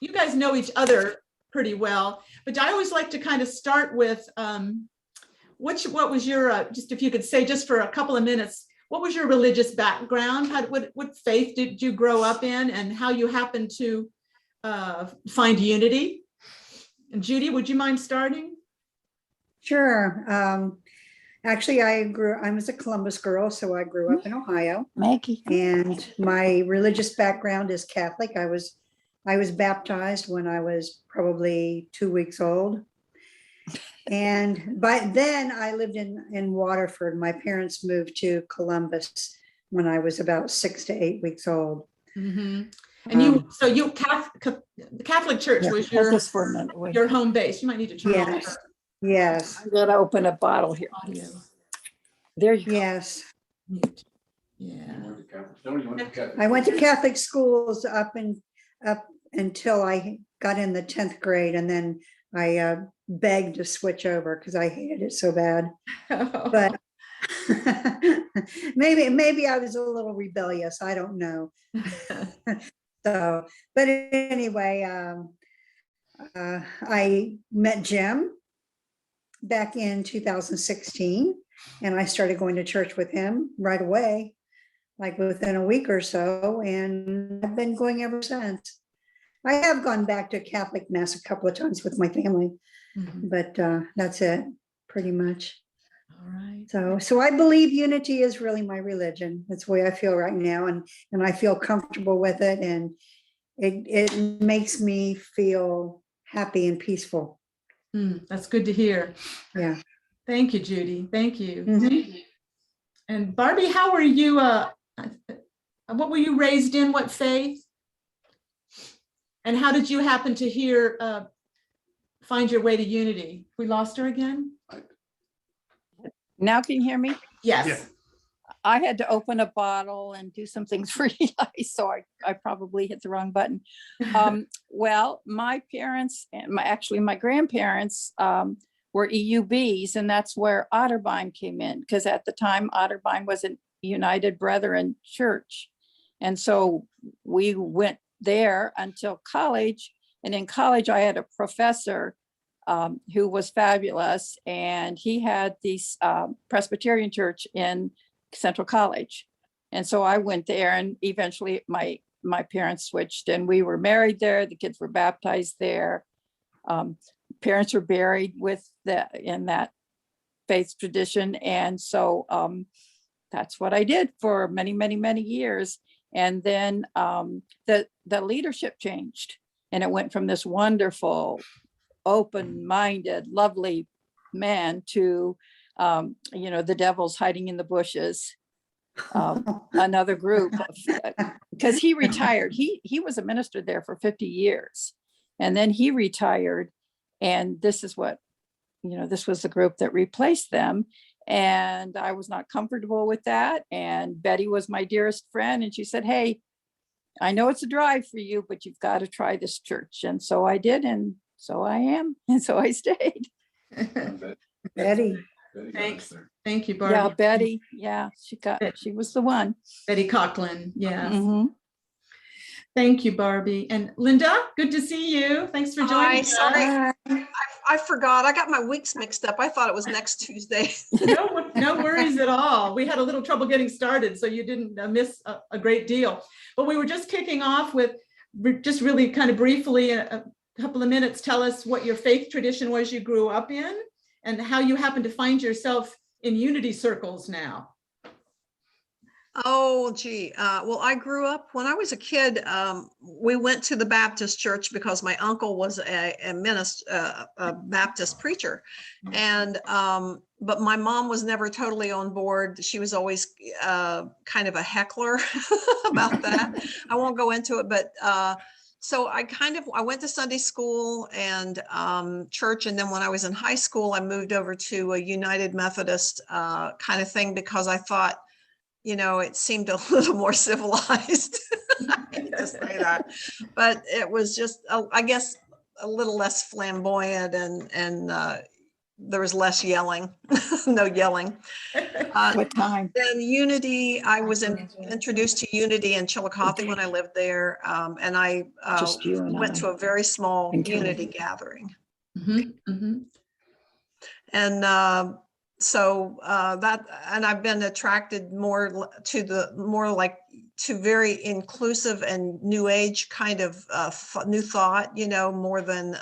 you guys know each other pretty well, but I always like to kind of start with what was your, just if you could say just for a couple of minutes, what was your religious background? What faith did you grow up in, and how you happened to find unity? And Judy, would you mind starting? Sure. Actually, I was a Columbus girl, so I grew up in Ohio. Maggie. And my religious background is Catholic. I was baptized when I was probably 2 weeks old. And by then I lived in Waterford. My parents moved to Columbus when I was about 6 to 8 weeks old. Mm-hmm. And the Catholic Church was your home base. You might need to turn on Yes. Yes. I'm gonna open a bottle here. audio. There you go. Yes. Mute. Yeah. I went to Catholic schools up until I got in the 10th grade, and then I begged to switch over because I hated it so bad. But maybe I was a little rebellious. I don't know. So, but anyway, I met Jim back in 2016, and I started going to church with him right away, like within a week or so, and I've been going ever since. I have gone back to Catholic Mass a couple of times with my family, but that's it, pretty much. All right. So I believe unity is really my religion. That's the way I feel right now, and I feel comfortable with it, and it makes me feel happy and peaceful. That's good to hear. Yeah. Thank you, Judy. Thank you. Mhm. Thank you. And Barbie, how were you? What were you raised in? What faith? And how did you happen to find your way to unity? We lost her again? Now can you hear me? Yes. Yeah. I had to open a bottle and do some things for Eli, so I probably hit the wrong button. Well, my parents and my grandparents were EUBs, and that's where Otterbein came in, because at the time Otterbein was a United Brethren church. And so we went there until college. And in college, I had a professor who was fabulous, and he had this Presbyterian church in Central College. And so I went there, and eventually my parents switched, and we were married there. The kids were baptized there. Parents were buried in that faith tradition. And so that's what I did for many, many, many years. And then the leadership changed, and it went from this wonderful, open-minded, lovely man to the devil's hiding in the bushes. Another group, because he retired. He was a minister there for 50 years, and then he retired. And this is this was the group that replaced them. And I was not comfortable with that. And Betty was my dearest friend. And she said, "Hey, I know it's a drive for you, but you've got to try this church." And so I did. And so I am. And so I stayed. Betty. Thanks. Thank you, Barbie. Yeah, Betty. Yeah, she was the one. Betty Coughlin. Yeah. Mhm. Thank you, Barbie. And Linda, good to see you. Thanks for joining us. Sorry, I forgot. I got my weeks mixed up. I thought it was next Tuesday. No worries at all. We had a little trouble getting started, so you didn't miss a great deal. But we were just kicking off with just really kind of briefly, a couple of minutes, tell us what your faith tradition was you grew up in and how you happen to find yourself in unity circles now. Oh, gee. Well, I grew up when I was a kid. We went to the Baptist church because my uncle was a minister, a Baptist preacher, and but my mom was never totally on board. She was always kind of a heckler about that. I won't go into it, but so I went to Sunday school and church, and then when I was in high school, I moved over to a United Methodist kind of thing because I thought, it seemed a little more civilized. I can just say that, but it was just, I guess, a little less flamboyant and there was less yelling, no yelling. What time? Then Unity, I was introduced to Unity in Chillicothe when I lived there. And I Just you and went I. to a very small And Kelly. Unity gathering. Mhm, mhm. And that, and I've been attracted more to very inclusive and new age kind of new thought, more than,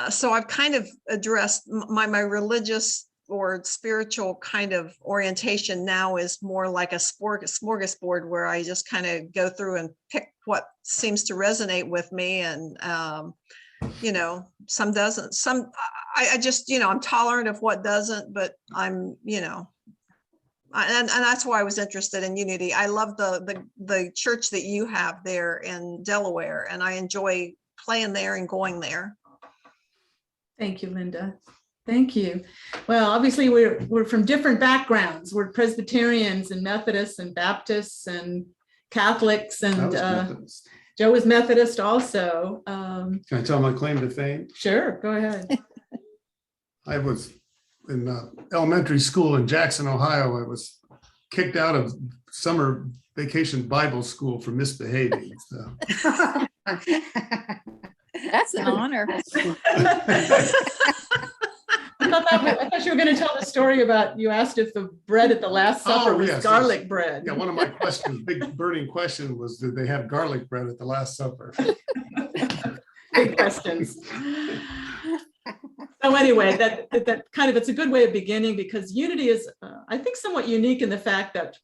so I've kind of addressed my religious or spiritual kind of orientation now is more like a smorgasbord where I just kind of go through and pick what seems to resonate with me. And, some doesn't, I just, I'm tolerant of what doesn't, but I'm, and that's why I was interested in Unity. I love the church that you have there in Delaware, and I enjoy playing there and going there. Thank you, Linda. Thank you. Well, obviously we're from different backgrounds. We're Presbyterians and Methodists and Baptists and Catholics, I and was Methodist. Joe was Methodist also. Can I tell my claim to fame? Sure, go ahead. I was in elementary school in Jackson, Ohio. I was kicked out of summer vacation Bible school for misbehaving. So. That's an honor. I thought you were going to tell the story about, you asked if the bread at the Last Supper was yes, garlic yes. bread. Yeah, one of my questions, big burning question was, did they have garlic bread at the Last Supper? Big questions. So anyway, that kind of, it's a good way of beginning, because Unity is, I think, somewhat unique in the fact that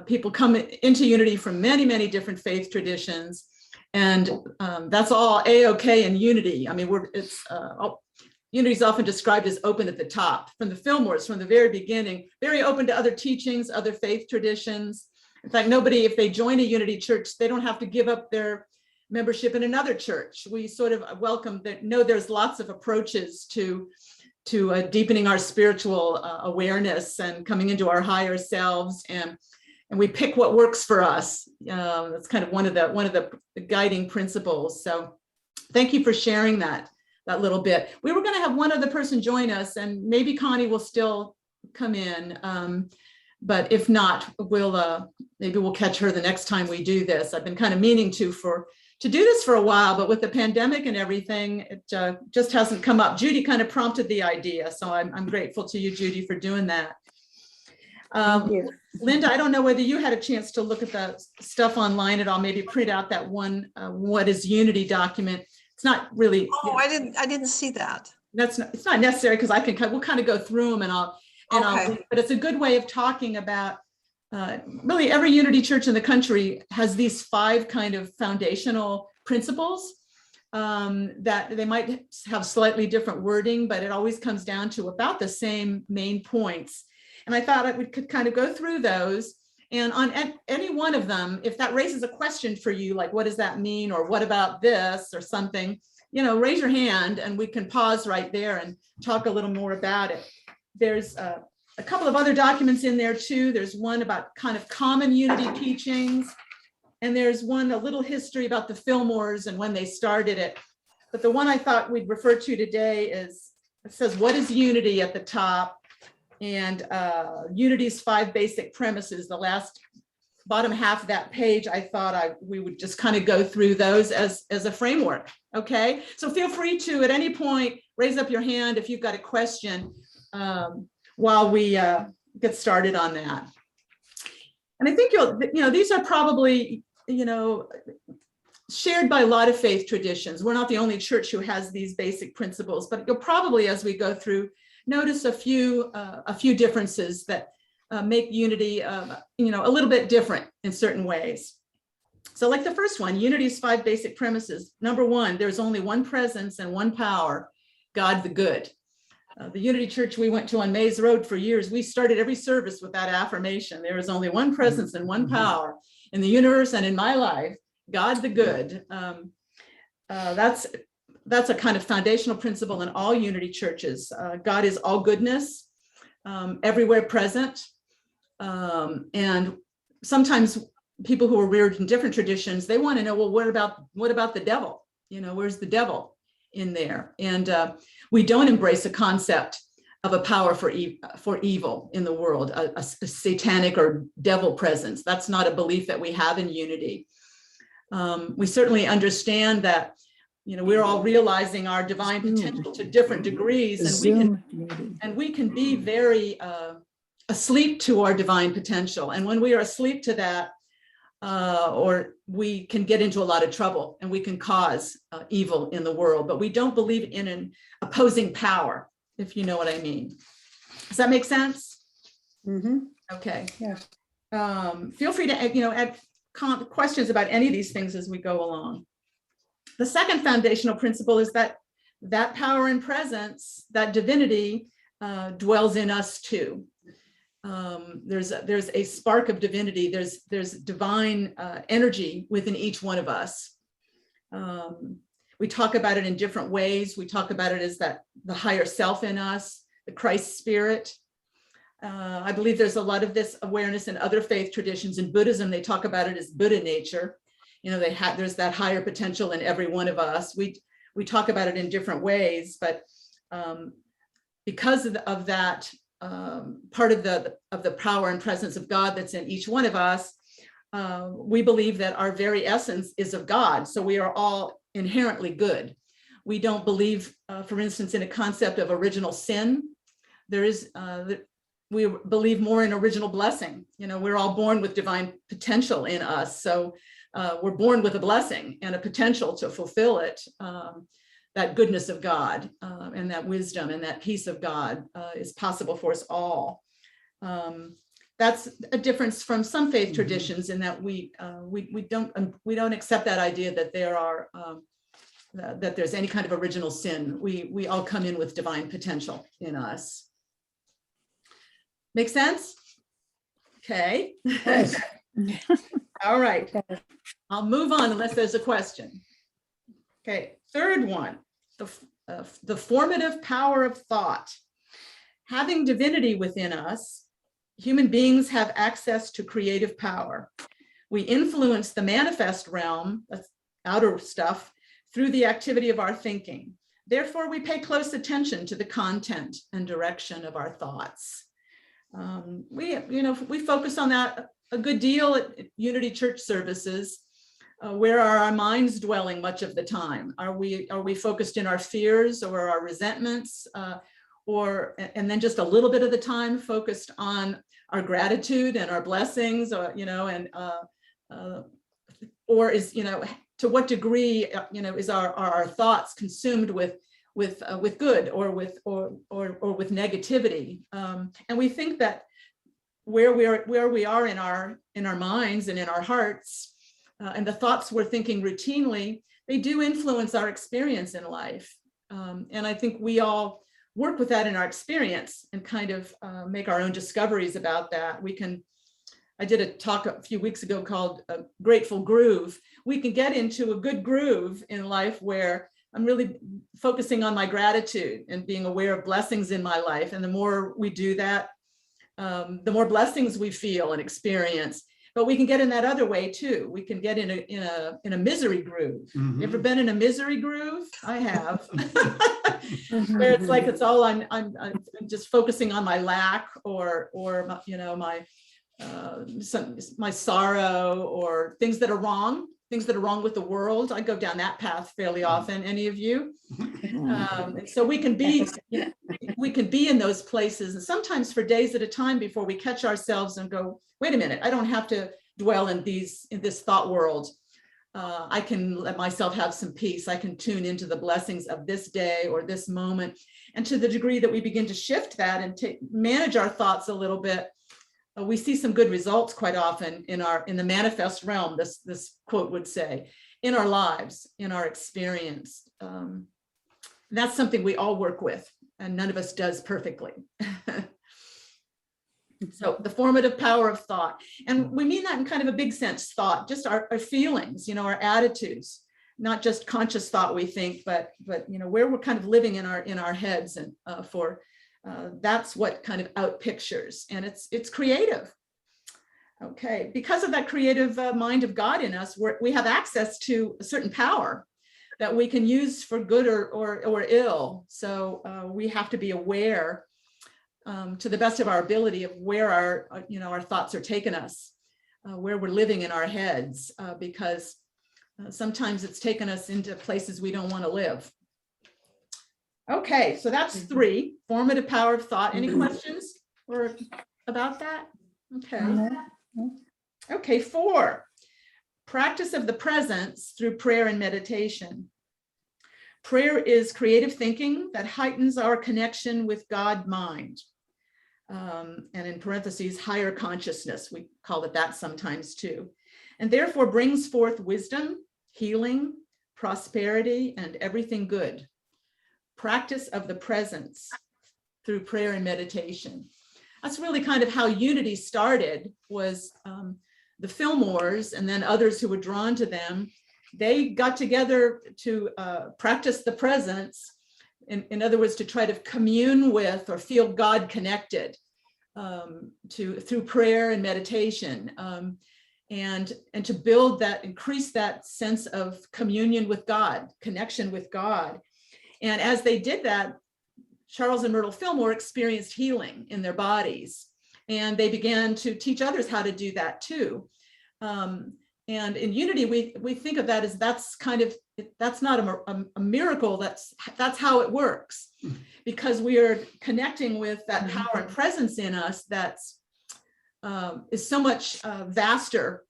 people come into Unity from many, many different faith traditions, and that's all A-OK in Unity. I mean, Unity is often described as open at the top. From the Fillmores, from the very beginning, very open to other teachings, other faith traditions. In fact, nobody, if they join a Unity church, they don't have to give up their membership in another church. We sort of welcome that. No, there's lots of approaches to deepening our spiritual awareness and coming into our higher selves, and we pick what works for us. That's kind of one of the guiding principles. So thank you for sharing that little bit. We were going to have one other person join us, and maybe Connie will still come in. But if not, maybe we'll catch her the next time we do this. I've been kind of meaning to do this for a while, but with the pandemic and everything, it just hasn't come up. Judy kind of prompted the idea, so I'm grateful to you, Judy, for doing that. Thank you. Linda, I don't know whether you had a chance to look at the stuff online at all, maybe print out that one What is Unity document. It's not really. Oh, I didn't see that. It's not necessary, because we'll kind of go through them, Okay. but it's a good way of talking about really every Unity church in the country has these 5 kind of foundational principles that they might have slightly different wording, but it always comes down to about the same main points. And I thought we could kind of go through those, and on any one of them, if that raises a question for you, like what does that mean, or what about this, or something, raise your hand and we can pause right there and talk a little more about it. There's a couple of other documents in there too. There's one about kind of common Unity teachings, and there's one, a little history about the Fillmores and when they started it. But the one I thought we'd refer to today it says, what is Unity at the top? And Unity's 5 basic premises, the bottom half of that page, I thought we would just kind of go through those as a framework. Okay, so feel free to, at any point, raise up your hand if you've got a question while we get started on that. And I think these are probably, shared by a lot of faith traditions. We're not the only church who has these basic principles, but you'll probably, as we go through, notice a few differences that make Unity, a little bit different in certain ways. So like the first one, Unity's 5 basic premises. Number 1, there's only one presence and one power, God the good. The Unity Church we went to on Mays Road for years, we started every service with that affirmation. There is only one presence and one power in the universe and in my life, God the good. That's a kind of foundational principle in all Unity churches. God is all goodness, everywhere present. And sometimes people who are reared in different traditions, they want to know, well, what about the devil? Where's the devil in there. And we don't embrace a concept of a power for evil in the world, a satanic or devil presence. That's not a belief that we have in Unity. We certainly understand that, we're all realizing our divine potential to different degrees, and we can be very asleep to our divine potential. And when we are asleep to that, or we can get into a lot of trouble and we can cause evil in the world, but we don't believe in an opposing power, if you know what I mean. Does that make sense? Mm-hmm. Okay. Yeah. Feel free to, add questions about any of these things as we go along. The second foundational principle is that power and presence, that divinity, dwells in us too. There's a spark of divinity. There's divine energy within each one of us. We talk about it in different ways. We talk about it as the higher self in us, the Christ spirit. I believe there's a lot of this awareness in other faith traditions. In Buddhism, they talk about it as Buddha nature. There's that higher potential in every one of us. We talk about it in different ways, but because of that part of the power and presence of God that's in each one of us, we believe that our very essence is of God. So we are all inherently good. We don't believe, for instance, in a concept of original sin. We believe more in original blessing. We're all born with divine potential in us. So we're born with a blessing and a potential to fulfill it. That goodness of God and that wisdom and that peace of God is possible for us all. That's a difference from some faith traditions in that we don't accept that idea that that there's any kind of original sin. We all come in with divine potential in us. Make sense? Okay. Yes. All right. I'll move on unless there's a question. Okay. Third one, the formative power of thought. Having divinity within us, human beings have access to creative power. We influence the manifest realm, that's outer stuff, through the activity of our thinking. Therefore, we pay close attention to the content and direction of our thoughts. We focus on that a good deal at Unity Church services. Where are our minds dwelling much of the time? Are we focused in our fears or our resentments, and then just a little bit of the time focused on our gratitude and our blessings, or is to what degree is our thoughts consumed with good or with negativity? And we think that where we are in our minds and in our hearts, and the thoughts we're thinking routinely, they do influence our experience in life. And I think we all work with that in our experience and kind of make our own discoveries about that. I did a talk a few weeks ago called Grateful Groove. We can get into a good groove in life where I'm really focusing on my gratitude and being aware of blessings in my life. And the more we do that, the more blessings we feel and experience. But we can get in that other way too. We can get in a misery groove. Mhm. You ever been in a misery groove? I have. Where it's like it's all I'm just focusing on my lack or my sorrow or things that are wrong with the world. I go down that path fairly often. Any of you? And so we can be in those places, and sometimes for days at a time before we catch ourselves and go, wait a minute, I don't have to dwell in this thought world. I can let myself have some peace. I can tune into the blessings of this day or this moment. And to the degree that we begin to shift that and manage our thoughts a little bit, we see some good results quite often in the manifest realm, this quote would say, in our lives, in our experience. That's something we all work with, and none of us does perfectly. So the formative power of thought. And we mean that in kind of a big sense, thought, just our feelings, our attitudes, not just conscious thought we think, but where we're kind of living in our heads, and that's what kind of out pictures, and it's creative. Okay, because of that creative mind of God in us, we have access to a certain power that we can use for good or ill. So we have to be aware to the best of our ability of where our thoughts are taking us, where we're living in our heads, because sometimes it's taken us into places we don't want to live. Okay, so that's 3, formative power of thought. Any questions or about that? Okay. Okay, 4, practice of the presence through prayer and meditation. Prayer is creative thinking that heightens our connection with God mind. And in parentheses, higher consciousness, we call it that sometimes too. And therefore brings forth wisdom, healing, prosperity, and everything good. Practice of the presence through prayer and meditation. That's really kind of how Unity started, was the Fillmores and then others who were drawn to them. They got together to practice the presence, in other words, to try to commune with or feel God connected through prayer and meditation, and to build that, increase that sense of communion with God, connection with God. And as they did that, Charles and Myrtle Fillmore experienced healing in their bodies, and they began to teach others how to do that too. And in Unity, we think of that as that's not a miracle. That's how it works, because we are connecting with that power and presence in us that's is so much vaster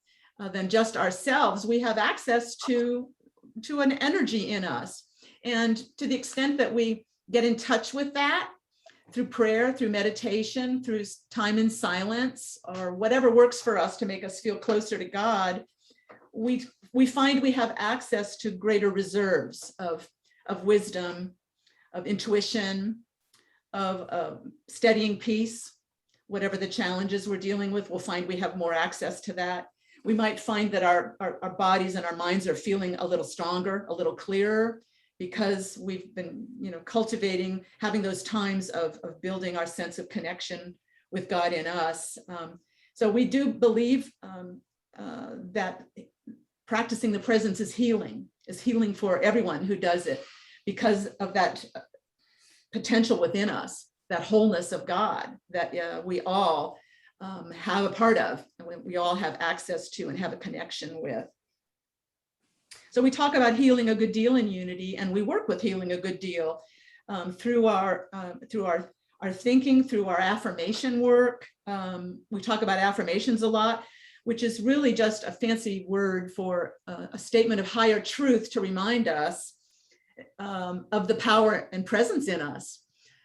than just ourselves. We have access to an energy in us. And to the extent that we get in touch with that through prayer, through meditation, through time in silence, or whatever works for us to make us feel closer to God, we find we have access to greater reserves of wisdom, of intuition, of steadying peace. Whatever the challenges we're dealing with, we'll find we have more access to that. We might find that our bodies and our minds are feeling a little stronger, a little clearer, because we've been, cultivating, having those times of building our sense of connection with God in us. So we do believe that practicing the presence is healing for everyone who does it, because of that potential within us, that wholeness of God that we all have a part of, and we all have access to and have a connection with. So we talk about healing a good deal in Unity, and we work with healing a good deal through our thinking, through our affirmation work. We talk about affirmations a lot, which is really just a fancy word for a statement of higher truth to remind us of the power and presence in us.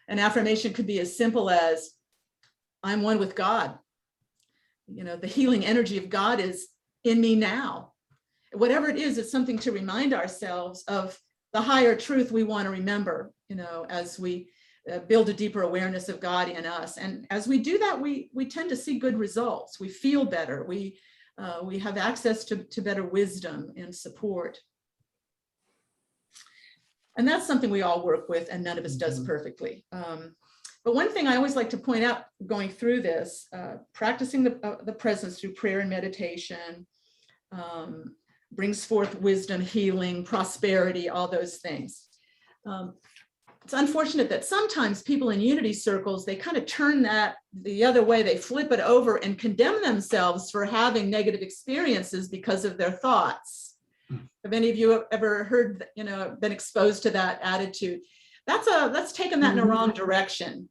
An affirmation could be as simple as, I'm one with God. The healing energy of God is in me now. Whatever it is, it's something to remind ourselves of the higher truth we want to remember, as we build a deeper awareness of God in us. And as we do that, we tend to see good results. We feel better. We have access to better wisdom and support. And that's something we all work with, and none of us does perfectly. But one thing I always like to point out going through this, practicing the presence through prayer and meditation, brings forth wisdom, healing, prosperity, all those things. It's unfortunate that sometimes people in Unity circles, they kind of turn that the other way. They flip it over and condemn themselves for having negative experiences because of their thoughts. Have any of you ever heard, been exposed to that attitude? That's taken that in the wrong direction.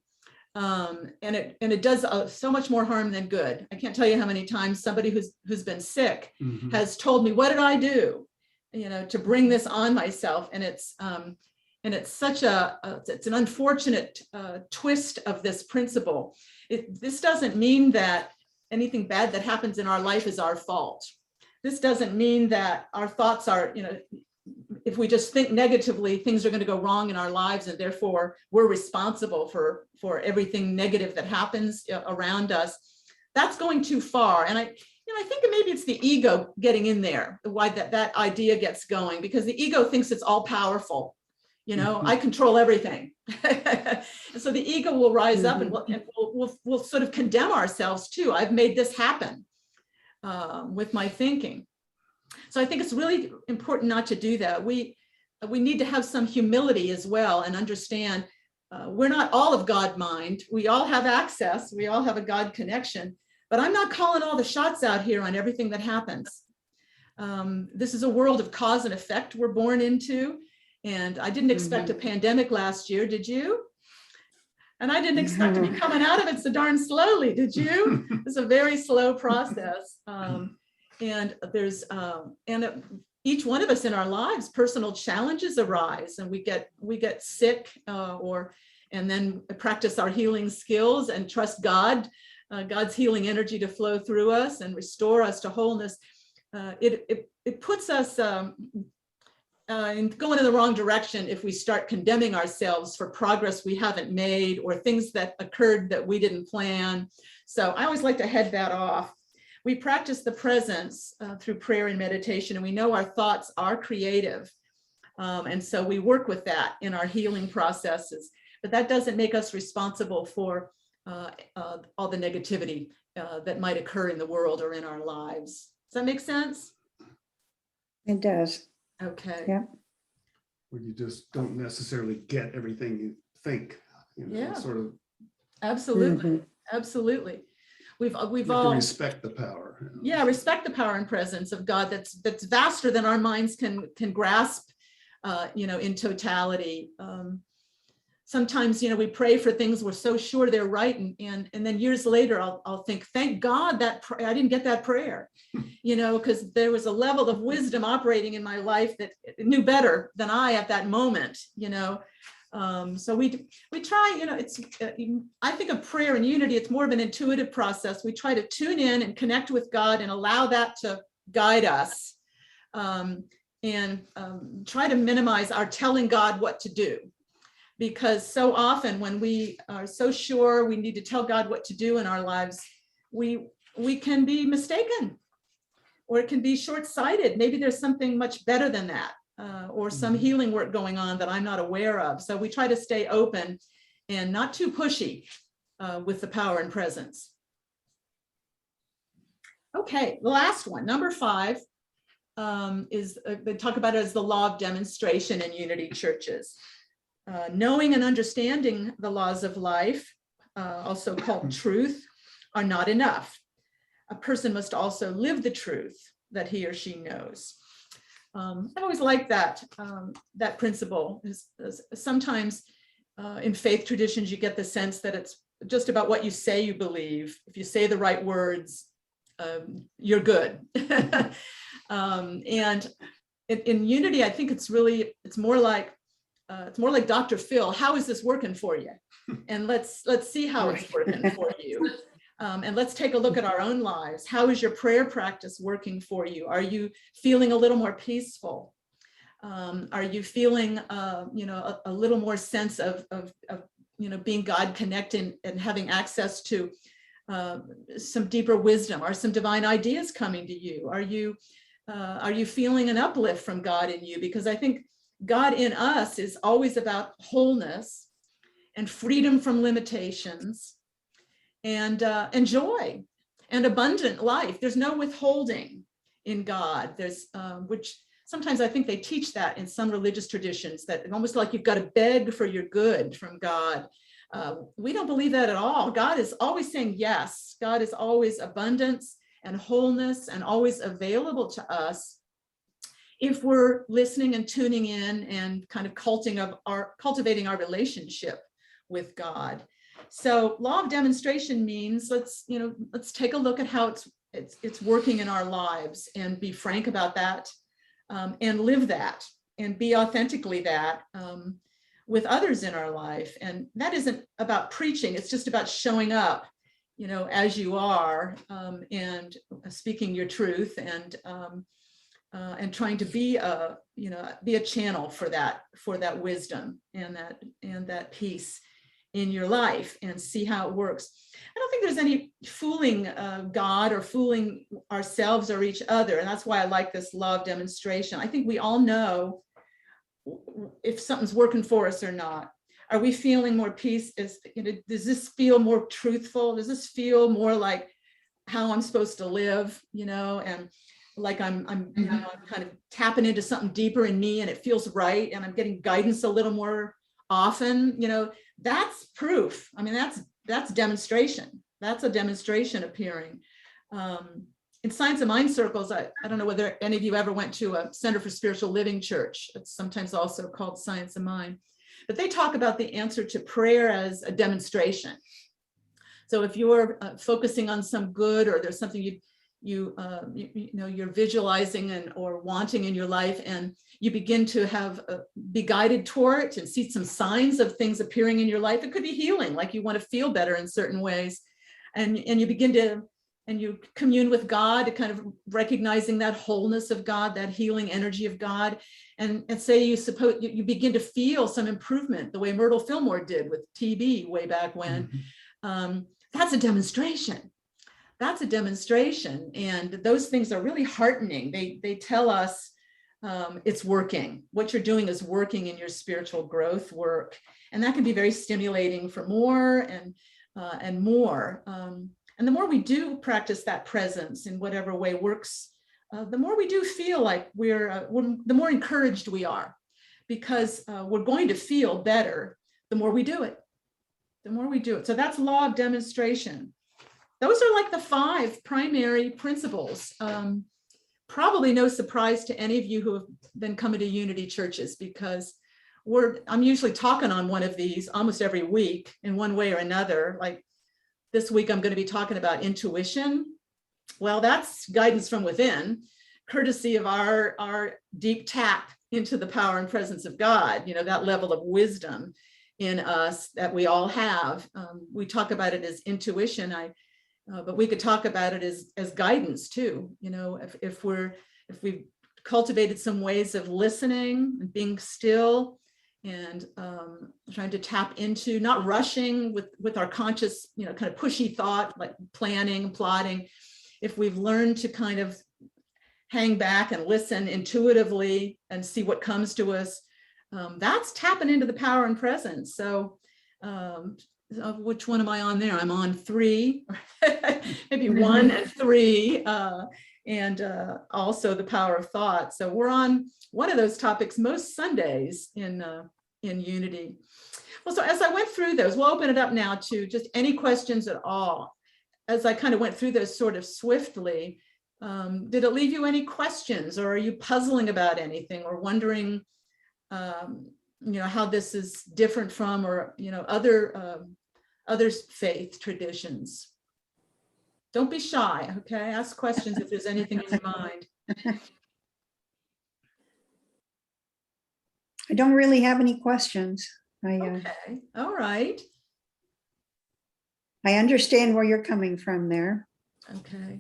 And it does so much more harm than good. I can't tell you how many times somebody who's been sick has told me, what did I do, to bring this on myself? And it's such it's an unfortunate twist of this principle. This doesn't mean that anything bad that happens in our life is our fault. This doesn't mean that our thoughts are, if we just think negatively, things are going to go wrong in our lives, and therefore we're responsible for everything negative that happens around us. That's going too far. And I think maybe it's the ego getting in there, why that idea gets going, because the ego thinks it's all powerful. I control everything. And so the ego will rise up, and we'll sort of condemn ourselves too. I've made this happen with my thinking. So I think it's really important not to do that. we need to have some humility as well and understand we're not all of God mind. We all have access. We all have a God connection, but I'm not calling all the shots out here on everything that happens. This is a world of cause and effect we're born into. And I didn't expect a pandemic last year, did you? And I didn't expect to be coming out of it so darn slowly, did you? It's a very slow process. And there's, each one of us in our lives, personal challenges arise, and we get sick, and then practice our healing skills and trust God, God's healing energy to flow through us and restore us to wholeness. It puts us in going in the wrong direction if we start condemning ourselves for progress we haven't made or things that occurred that we didn't plan. So I always like to head that off. We practice the presence through prayer and meditation, and we know our thoughts are creative. And so we work with that in our healing processes, but that doesn't make us responsible for all the negativity that might occur in the world or in our lives. Does that make sense? It does. Okay. Yeah. Where you just don't necessarily get everything you think, Yeah. sort of. Absolutely. Absolutely. We've You have all to respect the power. Yeah, respect the power and presence of God that's vaster than our minds can grasp, in totality. Sometimes, we pray for things we're so sure they're right, and then years later I'll think, thank God that I didn't get that prayer, because there was a level of wisdom operating in my life that knew better than I at that moment. So we try, it's, I think of prayer and unity, it's more of an intuitive process. We try to tune in and connect with God and allow that to guide us, and try to minimize our telling God what to do. Because so often when we are so sure we need to tell God what to do in our lives, we can be mistaken, or it can be short-sighted. Maybe there's something much better than that. Or some healing work going on that I'm not aware of. So we try to stay open and not too pushy with the power and presence. Okay, the last one, number 5, is they talk about it as the law of demonstration in unity churches. Knowing and understanding the laws of life, also called truth, are not enough. A person must also live the truth that he or she knows. I've always liked that principle. Is sometimes in faith traditions, you get the sense that it's just about what you say you believe. If you say the right words, you're good. And in unity, I think it's more like Dr. Phil. How is this working for you? And let's see how it's working for you. And let's take a look at our own lives. How is your prayer practice working for you? Are you feeling a little more peaceful? Are you feeling, a little more sense of being God connected and having access to some deeper wisdom? Are some divine ideas coming to you? Are you feeling an uplift from God in you? Because I think God in us is always about wholeness and freedom from limitations, and joy and abundant life. There's no withholding in God. There's which sometimes I think they teach that in some religious traditions, that almost like you've got to beg for your good from God. We don't believe that at all. God is always saying yes. God is always abundance and wholeness and always available to us if we're listening and tuning in and kind of cultivating our relationship with God. So law of demonstration means let's take a look at how it's working in our lives and be frank about that, and live that and be authentically that with others in our life. And that isn't about preaching. It's just about showing up, as you are, and speaking your truth, and trying to be a channel for that wisdom and that peace in your life, and see how it works. I don't think there's any fooling God or fooling ourselves or each other. And that's why I like this law of demonstration. I think we all know if something's working for us or not. Are we feeling more peace? Does this feel more truthful? Does this feel more like how I'm supposed to live? And like I'm you know, I'm kind of tapping into something deeper in me and it feels right, and I'm getting guidance a little more often, you know, that's proof. I mean, that's demonstration. That's a demonstration appearing. In Science of Mind circles, I don't know whether any of you ever went to a Center for Spiritual Living church. It's sometimes also called Science of Mind, but they talk about the answer to prayer as a demonstration. So if you're focusing on some good, or there's something you know you're visualizing and or wanting in your life, and you begin to have be guided toward it and see some signs of things appearing in your life. It could be healing, like you want to feel better in certain ways, and you begin to, and you commune with God, kind of recognizing that wholeness of God, that healing energy of God, and say you begin to feel some improvement, the way Myrtle Fillmore did with TB way back when. That's a demonstration. That's a demonstration, and those things are really heartening. They tell us it's working. What you're doing is working in your spiritual growth work, and that can be very stimulating for more and more. And the more we do practice that presence in whatever way works, the more we do feel like the more encouraged we are, because we're going to feel better the more we do it. The more we do it. So that's law of demonstration. Those are like the 5 primary principles. Probably no surprise to any of you who have been coming to Unity churches, because I'm usually talking on one of these almost every week in one way or another. Like this week, I'm going to be talking about intuition. Well, that's guidance from within, courtesy of our deep tap into the power and presence of God, you know, that level of wisdom in us that we all have. We talk about it as intuition, but we could talk about it as guidance too. You know, if we've cultivated some ways of listening and being still, and trying to tap into, not rushing with our conscious, you know, kind of pushy thought, like planning, plotting. If we've learned to kind of hang back and listen intuitively and see what comes to us, that's tapping into the power and presence. So which one am I on there? I'm on 3, maybe 1 and 3, and also the power of thought. So we're on one of those topics most Sundays in Unity. Well, so as I went through those, we'll open it up now to just any questions at all. As I kind of went through those sort of swiftly, did it leave you any questions, or are you puzzling about anything, or wondering you know, how this is different from, or, you know, other faith traditions? Don't be shy, okay? Ask questions if there's anything in your mind. I don't really have any questions. Okay, all right. I understand where you're coming from there. Okay.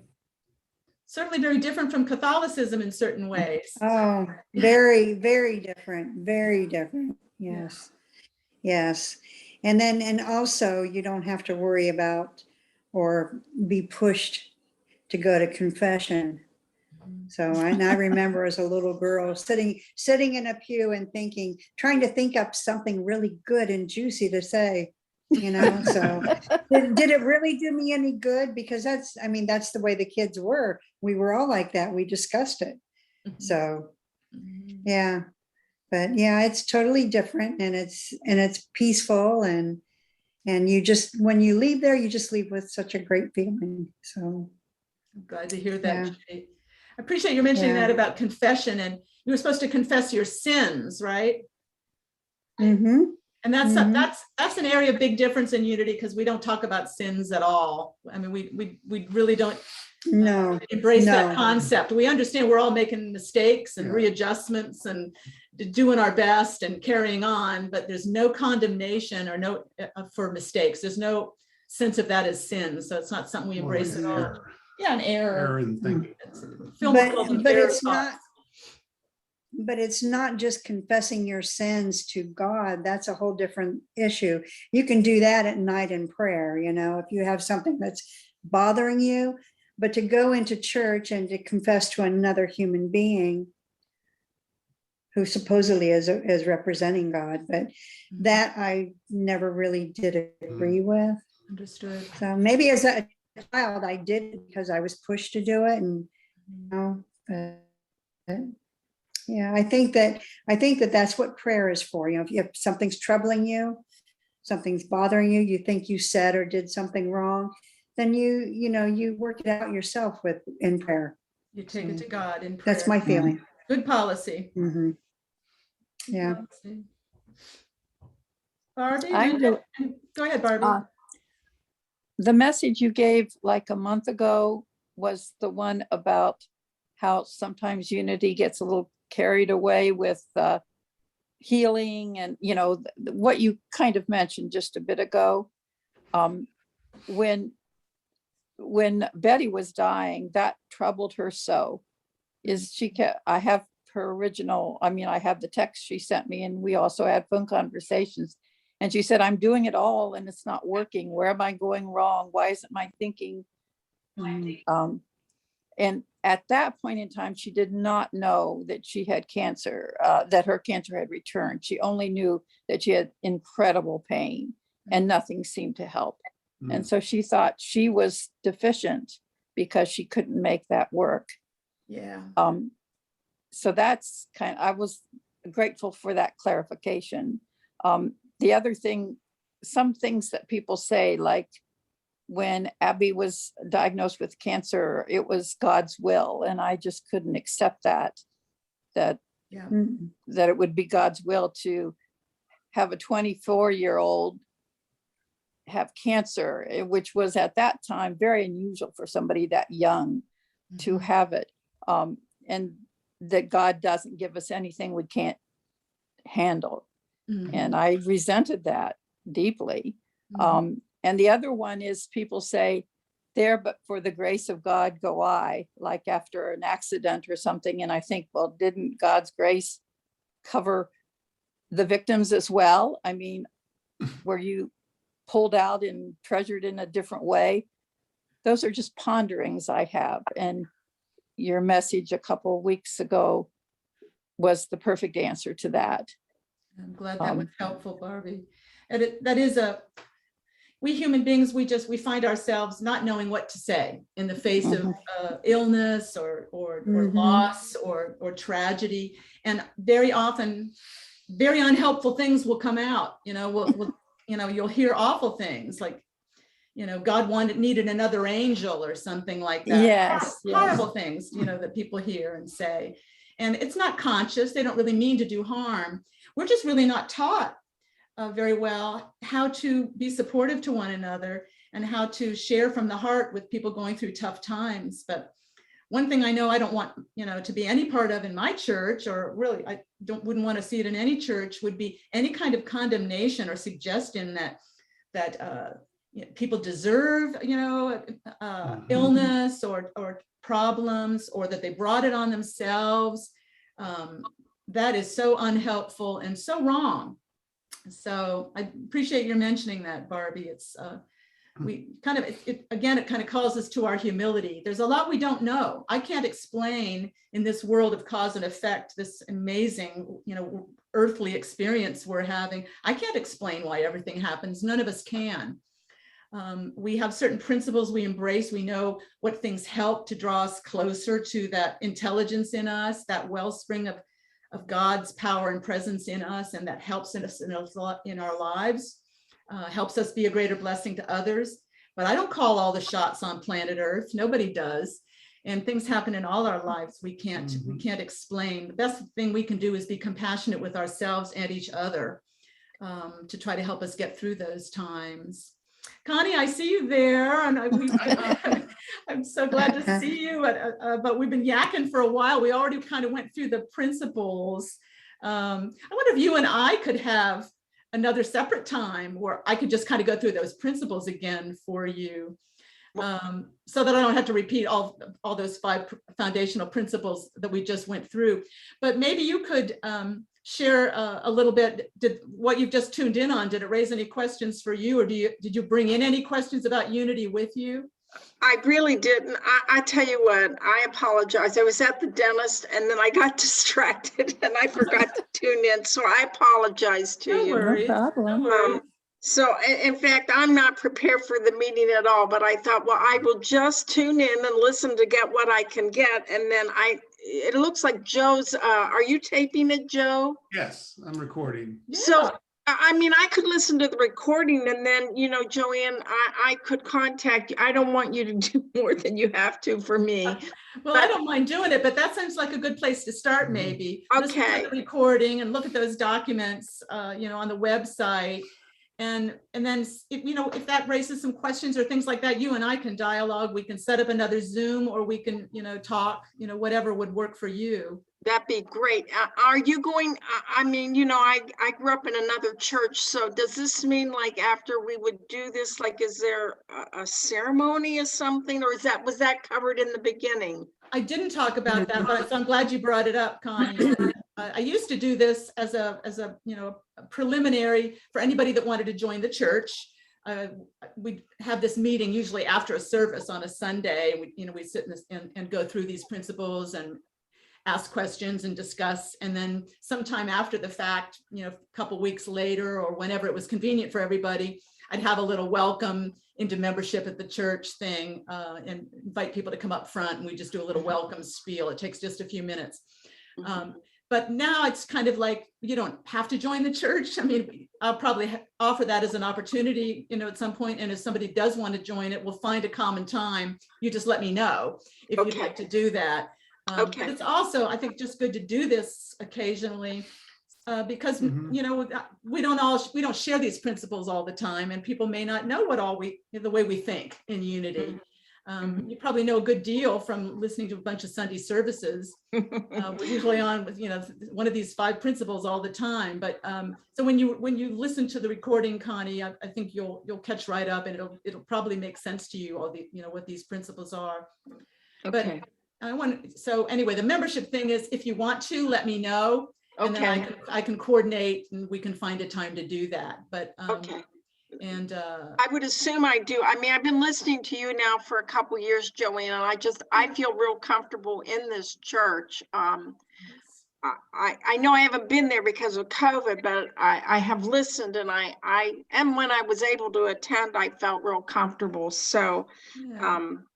Certainly very different from Catholicism in certain ways. Oh, very, very different, very different. Yes. Yes. And also you don't have to worry about or be pushed to go to confession. So I remember as a little girl sitting in a pew and trying to think up something really good and juicy to say, you know. So did it really do me any good? Because that's the way the kids were. We were all like that. We discussed it. So yeah, but yeah, it's totally different, and it's peaceful, and you just, when you leave there, you just leave with such a great feeling. So I'm glad to hear that. Yeah. Jay. I appreciate you mentioning Yeah. that about confession, and you were supposed to confess your sins, right? Mm-hmm. And that's Mhm. that's an area of big difference in Unity, because we don't talk about sins at all. I mean, we really don't No, embrace that no. concept. We understand we're all making mistakes and Yeah. readjustments and doing our best and carrying on, but there's no condemnation or no for mistakes. There's no sense of that as sin. So it's not something we More embrace like at all. error. Yeah, an error. Error in thinking. But it's not, but it's not just confessing your sins to God. That's a whole different issue. You can do that at night in prayer, you know, if you have something that's bothering you. But to go into church and to confess to another human being who supposedly is representing God, but that I never really did agree with. Understood. So maybe as a child I did, because I was pushed to do it, and you know, But, yeah, I think that that's what prayer is for. You know, if something's troubling you, something's bothering you, you think you said or did something wrong, then you work it out yourself in prayer. You take it to God in prayer. That's my feeling. Good policy. Mhm. Good Yeah. policy. Barbie, I do. go ahead, Barbie. The message you gave like a month ago was the one about how sometimes unity gets a little carried away with healing and, what you kind of mentioned just a bit ago. When Betty was dying, that troubled her so. I have her original, I have the text she sent me, and we also had phone conversations. And she said, I'm doing it all and it's not working. Where am I going wrong? Why isn't my thinking? And at that point in time, she did not know that she had cancer, that her cancer had returned. She only knew that she had incredible pain and nothing seemed to help. And so she thought she was deficient because she couldn't make that work. Yeah. So that's I was grateful for that clarification. The other thing, some things that people say, like when Abby was diagnosed with cancer, it was God's will. And I just couldn't accept that it would be God's will to have a 24-year-old have cancer, which was at that time very unusual for somebody that young to have it. And that God doesn't give us anything we can't handle. And I resented that deeply. And the other one is people say, there, but for the grace of God go I, like after an accident or something. And I think, well, didn't God's grace cover the victims as well? I mean, were you pulled out and treasured in a different way? Those are just ponderings I have. And your message a couple of weeks ago was the perfect answer to that. I'm glad that was helpful, Barbie. And we human beings, we find ourselves not knowing what to say in the face of illness or loss or tragedy. And very often, very unhelpful things will come out. You'll hear awful things like, God needed another angel or something like that. Yes. Horrible things, that people hear and say. And it's not conscious. They don't really mean to do harm. We're just really not taught very well how to be supportive to one another and how to share from the heart with people going through tough times. But one thing I know I don't want, to be any part of in my church, or really I wouldn't want to see it in any church, would be any kind of condemnation or suggestion that people deserve, illness or problems, or that they brought it on themselves. That is so unhelpful and so wrong. So I appreciate your mentioning that, Barbie. It's it kind of calls us to our humility. There's a lot we don't know. I can't explain in this world of cause and effect, this amazing, earthly experience we're having. I can't explain why everything happens. None of us can. We have certain principles we embrace. We know what things help to draw us closer to that intelligence in us, that wellspring of God's power and presence in us, and that helps us in our lives, helps us be a greater blessing to others. But I don't call all the shots on planet Earth. Nobody does. And things happen in all our lives we can't explain. The best thing we can do is be compassionate with ourselves and each other, to try to help us get through those times. Connie, I see you there, and I'm so glad to see you. But we've been yakking for a while. We already kind of went through the principles. I wonder if you and I could have another separate time where I could just kind of go through those principles again for you, so that I don't have to repeat all those 5 foundational principles that we just went through. But maybe you could share a little bit, what you've just tuned in on, did it raise any questions for you, or did you bring in any questions about unity with you? I really didn't. I tell you what, I apologize. I was at the dentist and then I got distracted and I forgot to tune in. So I apologize to you. No problem. So in fact, I'm not prepared for the meeting at all, but I thought, well, I will just tune in and listen to get what I can get. And then it looks like Joe's, are you taping it, Joe? Yes, I'm recording. So, Yeah. I mean, I could listen to the recording and then, you know, Joanne, I could contact you. I don't want you to do more than you have to for me. Well, I don't mind doing it, but that sounds like a good place to start, Mhm. maybe. Listen to Okay. the recording and look at those documents, you know, on the website. And then, if, you know, if that raises some questions or things like that, you and I can dialogue. We can set up another Zoom, or we can, you know, talk, you know, whatever would work for you. That'd be great. Are you going, I mean, you know, I grew up in another church, so does this mean like after we would do this, like, is there a ceremony or something, or was that covered in the beginning? I didn't talk about that, but I'm glad you brought it up, Connie. I used to do this as a you know, a preliminary for anybody that wanted to join the church. We have this meeting usually after a service on a Sunday. We sit in this and go through these principles and ask questions and discuss. And then sometime after the fact, you know, a couple weeks later or whenever it was convenient for everybody, I'd have a little welcome into membership at the church thing and invite people to come up front, and we just do a little welcome spiel. It takes just a few minutes. But now it's kind of like, you don't have to join the church. I mean, I'll probably offer that as an opportunity, you know, at some point. And if somebody does want to join it, we'll find a common time. You just let me know if you'd like to do that. But it's also, I think, just good to do this occasionally because, you know, we don't share these principles all the time, and people may not know the way we think in unity. You probably know a good deal from listening to a bunch of Sunday services. We're usually on with, you know, one of these 5 principles all the time. But so when you listen to the recording, Connie, I think you'll catch right up, and it'll probably make sense to you, all the, you know, what these principles are. Okay. But so anyway, the membership thing is, if you want to, let me know. And then I can coordinate, and we can find a time to do that. But and I would assume I do. I mean, I've been listening to you now for a couple years, Joanne, and I feel real comfortable in this church. I know I haven't been there because of COVID, but I have listened, and when I was able to attend, I felt real comfortable. So,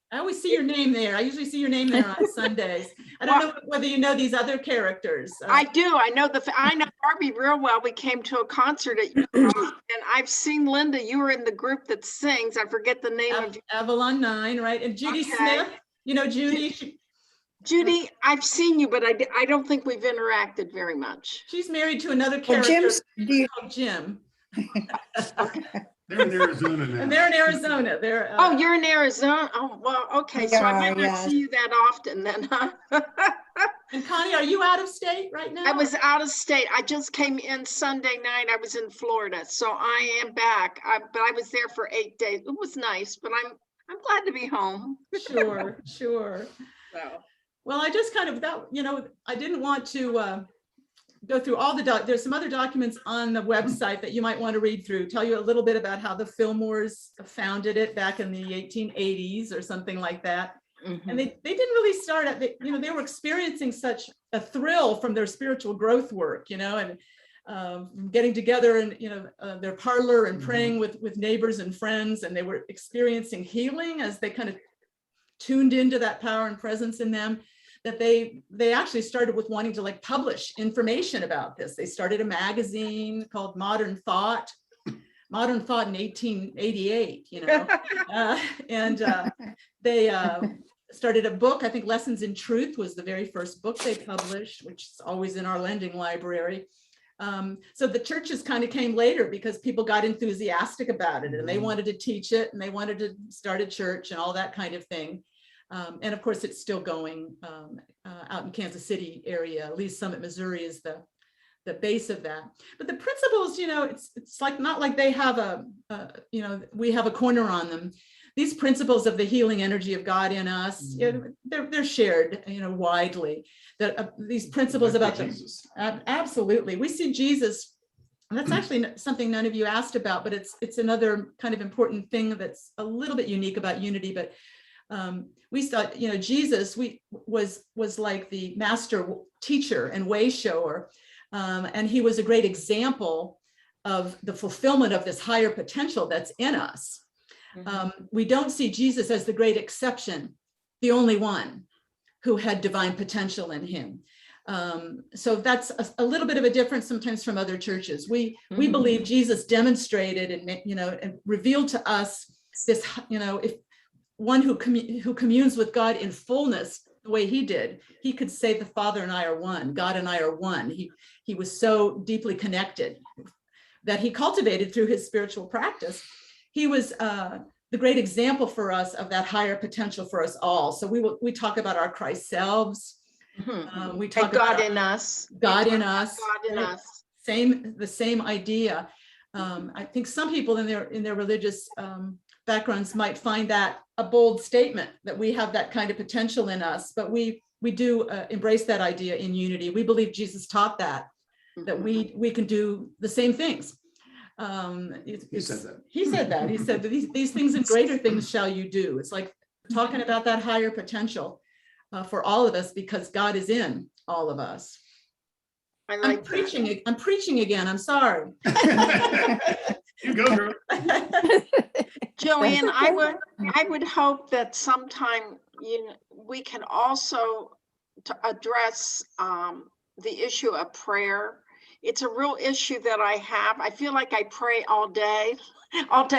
I always see your name there. I usually see your name there on Sundays. I don't know whether you know these other characters. I do. I know Barbie real well. We came to a concert at your house, and I've seen Linda. You were in the group that sings. I forget the name of Avalon 9, right? And Judy Smith. You know Judy. Judy, I've seen you, but I don't think we've interacted very much. She's married to another character called Jim. They're in Arizona now. And they're in Arizona. Oh, you're in Arizona? Oh, well, okay. So I might not see you that often then, huh? And Connie, are you out of state right now? I was out of state. I just came in Sunday night. I was in Florida, so I am back. But I was there for 8 days. It was nice, but I'm glad to be home. Sure. So. Well, I just kind of thought, you know, I didn't want to go through all there's some other documents on the website that you might want to read through, tell you a little bit about how the Fillmores founded it back in the 1880s or something like that. And they didn't really start at, you know, they were experiencing such a thrill from their spiritual growth work, you know, and getting together in, you know, their parlor and praying with neighbors and friends. And they were experiencing healing as they kind of tuned into that power and presence in them, that they actually started with wanting to like publish information about this. They started a magazine called Modern Thought in 1888, you know, and they started a book. I think Lessons in Truth was the very first book they published, which is always in our lending library. So the churches kind of came later because people got enthusiastic about it, and they wanted to teach it, and they wanted to start a church and all that kind of thing. And of course, it's still going out in Kansas City area. Lee's Summit, Missouri is the base of that. But the principles, you know, it's like not like they have you know, we have a corner on them. These principles of the healing energy of God in us, you know, they're shared, you know, widely. That these principles about Jesus. Absolutely, we see Jesus. And that's actually something none of you asked about, but it's another kind of important thing that's a little bit unique about unity. But we thought, you know, Jesus was like the master teacher and way shower, and he was a great example of the fulfillment of this higher potential that's in us. We don't see Jesus as the great exception, the only one. who had divine potential in him. So that's a little bit of a difference sometimes from other churches. We believe Jesus demonstrated and revealed to us this, if one who communes with God in fullness the way he did, he could say the Father and I are one, God and I are one. He was so deeply connected that he cultivated through his spiritual practice. He was the great example for us of that higher potential for us all. So we talk about our Christ selves. We talk And God about in us. God in us. God in right? us. The same idea. I think some people in their religious backgrounds might find that a bold statement, that we have that kind of potential in us, but we do embrace that idea in unity. We believe Jesus taught that we can do the same things. He said that. He said that. He said that these things and greater things shall you do. It's like talking about that higher potential for all of us, because God is in all of us. I I'm like preaching. I'm preaching again. I'm sorry. You go, girl. Joanne, okay. I would hope that sometime we can also address the issue of prayer. It's a real issue that I have. I feel like I pray all day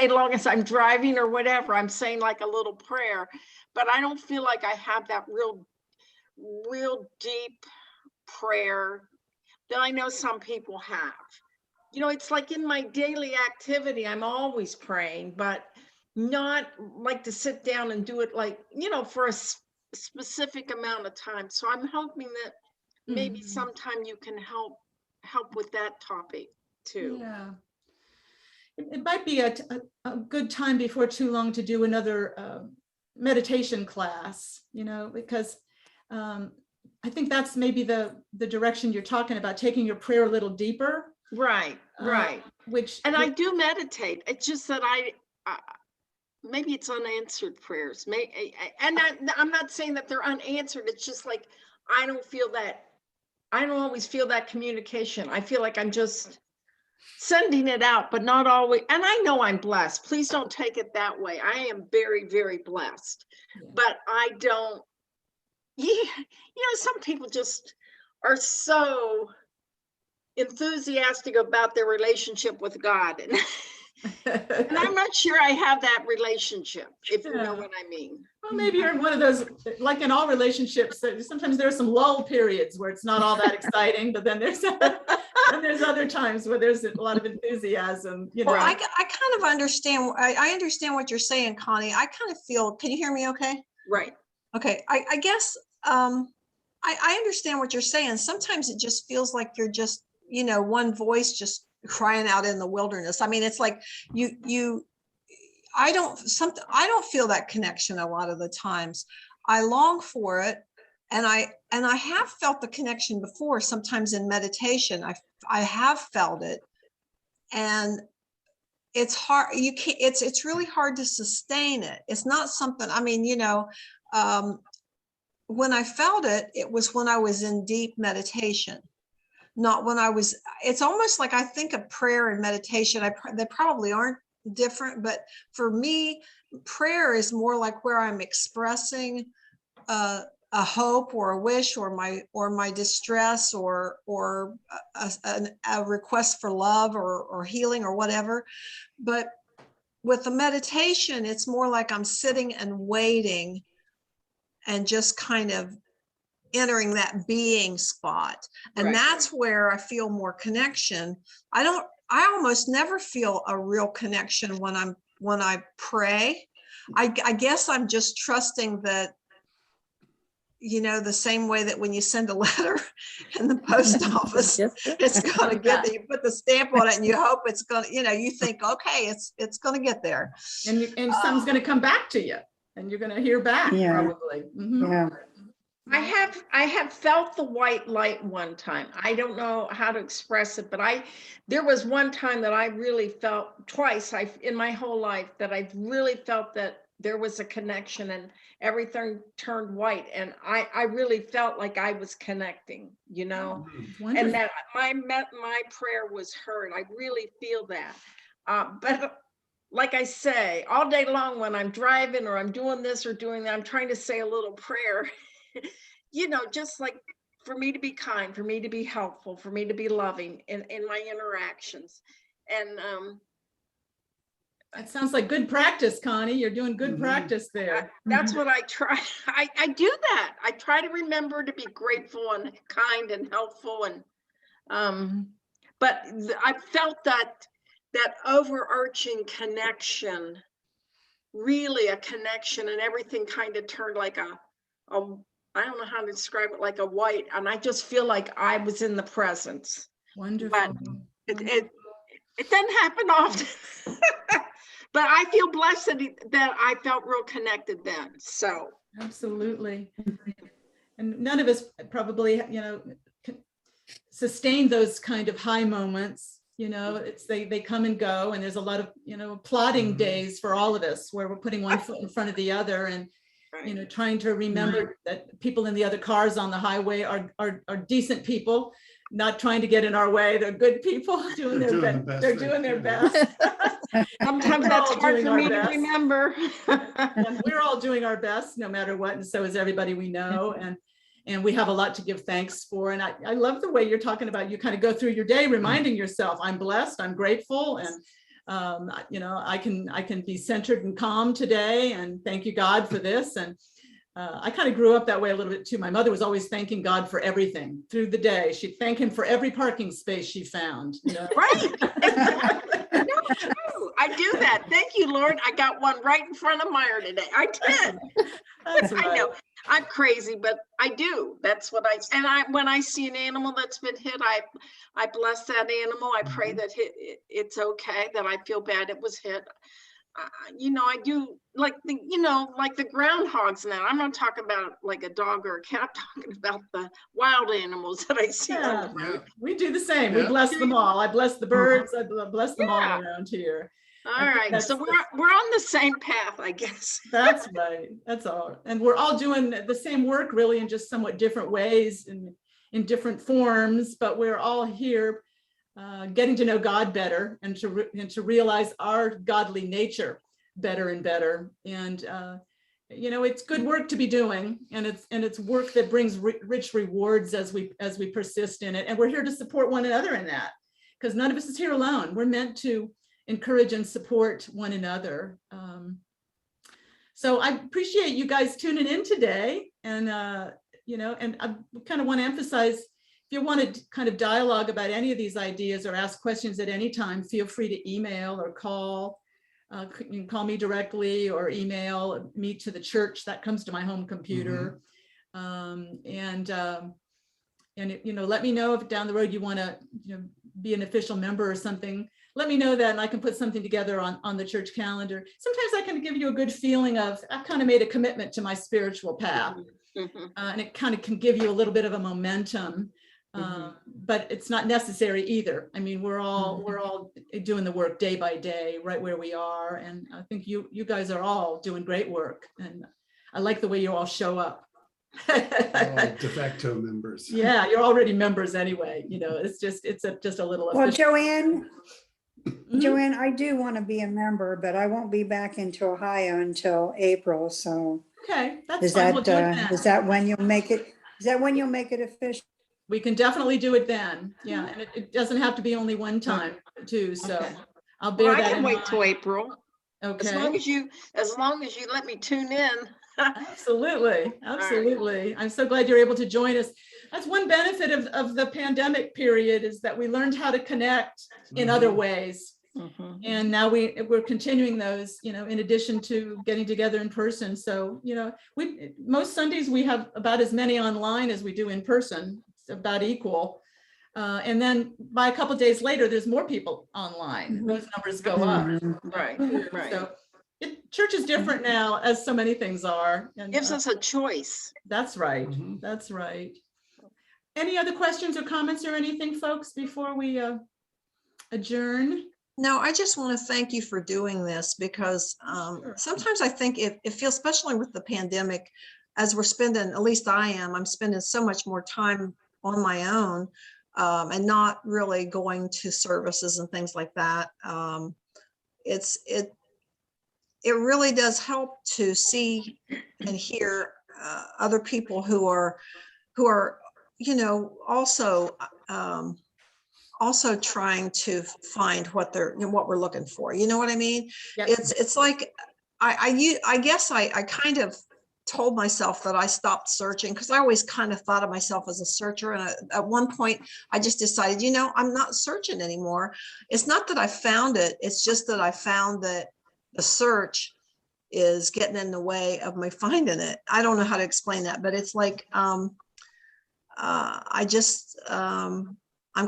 long as I'm driving or whatever. I'm saying like a little prayer, but I don't feel like I have that real deep prayer that I know some people have. It's like in my daily activity, I'm always praying, but not like to sit down and do it like, for a specific amount of time. So I'm hoping that maybe sometime you can help with that topic too. Yeah. It might be a good time before too long to do another meditation class, because I think that's maybe the direction you're talking about, taking your prayer a little deeper. Right. And I do meditate. It's just that maybe it's unanswered prayers. And I'm not saying that they're unanswered. It's just like, I don't always feel that communication. I feel like I'm just sending it out, but not always. And I know I'm blessed. Please don't take it that way. I am very, very blessed, but I don't, some people just are so enthusiastic about their relationship with God. And I'm not sure I have that relationship, if you know what I mean. Well, maybe you're in one of those, like in all relationships, sometimes there are some lull periods where it's not all that exciting, but then there's other times where there's a lot of enthusiasm. Well, I kind of understand. I understand what you're saying, Connie. I kind of feel, can you hear me okay? Right. Okay. I guess I understand what you're saying. Sometimes it just feels like you're just, one voice just crying out in the wilderness. I mean, it's like I don't feel that connection a lot of the times. I long for it. And I have felt the connection before, sometimes in meditation. I have felt it. And it's hard. It's really hard to sustain it. It's not something, I mean, when I felt it, it was when I was in deep meditation, not when it's almost like I think of prayer and meditation. They probably aren't different, but for me, prayer is more like where I'm expressing a hope or a wish or my distress or a request for love or healing or whatever. But with the meditation, it's more like I'm sitting and waiting and just kind of entering that being spot. And Right. That's where I feel more connection. I almost never feel a real connection when I pray. I guess I'm just trusting that, the same way that when you send a letter in the post office, it's going to get there. You put the stamp on it and you hope it's going to, you think, okay, it's going to get there. And some's going to come back to you and you're going to hear back probably. Yeah. I have felt the white light one time. I don't know how to express it, but there was one time that I really felt, twice in my whole life, that I've really felt that there was a connection and everything turned white. And I really felt like I was connecting, and that my prayer was heard. I really feel that. But like I say, all day long when I'm driving or I'm doing this or doing that, I'm trying to say a little prayer. just like for me to be kind, for me to be helpful, for me to be loving in my interactions. And It sounds like good practice, Connie. You're doing good Mhm. practice there. that's what I try. I do that. I try to remember to be grateful and kind and helpful. And but I felt that overarching connection, really a connection, and everything kind of turned like a I don't know how to describe it, like a white, and I just feel like I was in the presence. Wonderful. It doesn't happen often. But I feel blessed that I felt real connected then. So Absolutely. And none of us probably, can sustain those kind of high moments. It's they come and go, and there's a lot of, plodding Mhm. days for all of us where we're putting one foot in front of the other, and right. trying to remember that people in the other cars on the highway are decent people, not trying to get in our way. They're good people doing They're their doing the best. best They're they doing their can. best. Sometimes We're that's all hard doing for our me to best. remember. And we're all doing our best no matter what, and so is everybody we know, and we have a lot to give thanks for. And I love the way you're talking about, you kind of go through your day reminding yourself, I'm blessed, I'm grateful, and I can be centered and calm today, and thank you, God, for this. And I kind of grew up that way a little bit too. My mother was always thanking God for everything through the day. She'd thank him for every parking space she found. Right. No, true. I do that. Thank you, Lord. I got one right in front of Meyer today. I did. That's I right. know I'm crazy, but I do. That's what when I see an animal that's been hit, I bless that animal. I pray that it's okay, that I feel bad it was hit. I do like the groundhogs now. I'm not talking about like a dog or a cat. I'm talking about the wild animals that I see on the Yeah, road. we do the same. We Yeah. bless them all. I bless the birds. I bless them all Yeah. around here. All right, so we're on the same path, I guess. That's right. That's all. And we're all doing the same work, really, in just somewhat different ways and in different forms, but we're all here getting to know God better, and to realize our godly nature better and better. And it's good work to be doing, and it's work that brings rich rewards as we persist in it. And we're here to support one another in that, because none of us is here alone. We're meant to encourage and support one another. So I appreciate you guys tuning in today, and and I kind of want to emphasize, if you want to kind of dialogue about any of these ideas or ask questions at any time, feel free to email or call. You can call me directly or email me to the church. That comes to my home computer. And let me know if down the road you want to be an official member or something. Let me know that, and I can put something together on the church calendar. Sometimes I can give you a good feeling of, I've kind of made a commitment to my spiritual path. And it kind of can give you a little bit of a momentum. But it's not necessary either. I mean, we're all doing the work day by day, right where we are. And I think you guys are all doing great work. And I like the way you all show up. All de facto members. Yeah, you're already members anyway. It's just a little. Well, official. Joanne, I do want to be a member, but I won't be back into Ohio until April. So Okay, that's is fine. We'll do it that then. is that when you'll make it? Is that when you'll make it official? We can definitely do it then. Yeah, and it doesn't have to be only one time too. So Okay. I'll bear Well, I that can in wait till mind. April. Okay. As long as you let me tune in. Absolutely. I'm so glad you're able to join us. That's one benefit of the pandemic period, is that we learned how to connect in other ways. And now we're continuing those, in addition to getting together in person. So, most Sundays we have about as many online as we do in person. It's about equal. And then by a couple of days later, there's more people online. Those numbers go up. Right. So church is different now, as so many things are. And Gives us a choice. that's right. That's right. Any other questions or comments or anything, folks, before we adjourn? No, I just want to thank you for doing this, because sometimes I think it feels, especially with the pandemic, as we're spending, at least I'm spending so much more time on my own and not really going to services and things like that. It really does help to see and hear other people who are, you know, also trying to find what what we're looking for. You know what I mean? Yep. It's like, I guess I kind of told myself that I stopped searching because I always kind of thought of myself as a searcher. And at one point I just decided, you know, I'm not searching anymore. It's not that I found it. It's just that I found that the search is getting in the way of my finding it. I don't know how to explain that, but it's like, I just, I'm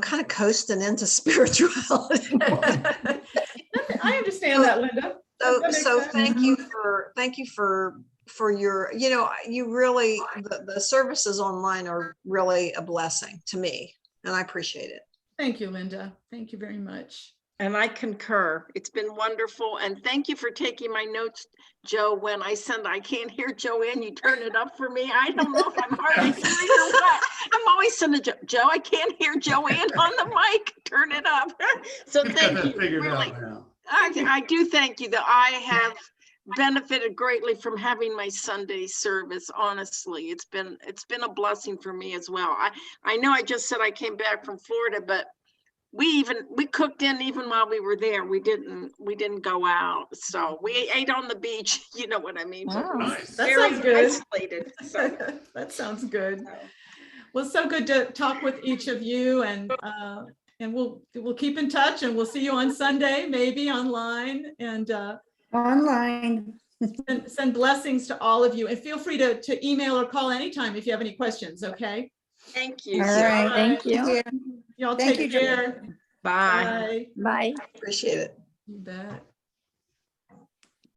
kind of coasting into spirituality. I understand that, Linda. That makes So sense. thank you for your, you know, you really, the services online are really a blessing to me, and I appreciate it. Thank you, Linda. Thank you very much. And I concur. It's been wonderful. And thank you for taking my notes, Joe. When I can't hear Joanne, you turn it up for me. I don't know if I'm hard of hearing or what. I'm always sending Joe, I can't hear Joanne on the mic. Turn it up. So thank you. Figured Really. out now. I do thank you that I have benefited greatly from having my Sunday service. Honestly, it's been a blessing for me as well. I know I just said I came back from Florida, but we cooked in even while we were there. We didn't go out, so we ate on the beach. You know what I mean? Wow. Nice. That Very sounds good. isolated. So. That sounds good. Well, so good to talk with each of you, and we'll keep in touch, and we'll see you on Sunday, maybe online, and Online. send blessings to all of you. And feel free to email or call anytime if you have any questions. Okay. Thank you. All so right. much. Thank you. Yeah. Y'all Thank take you, care. Bye. Bye. Bye. Appreciate it. You bet.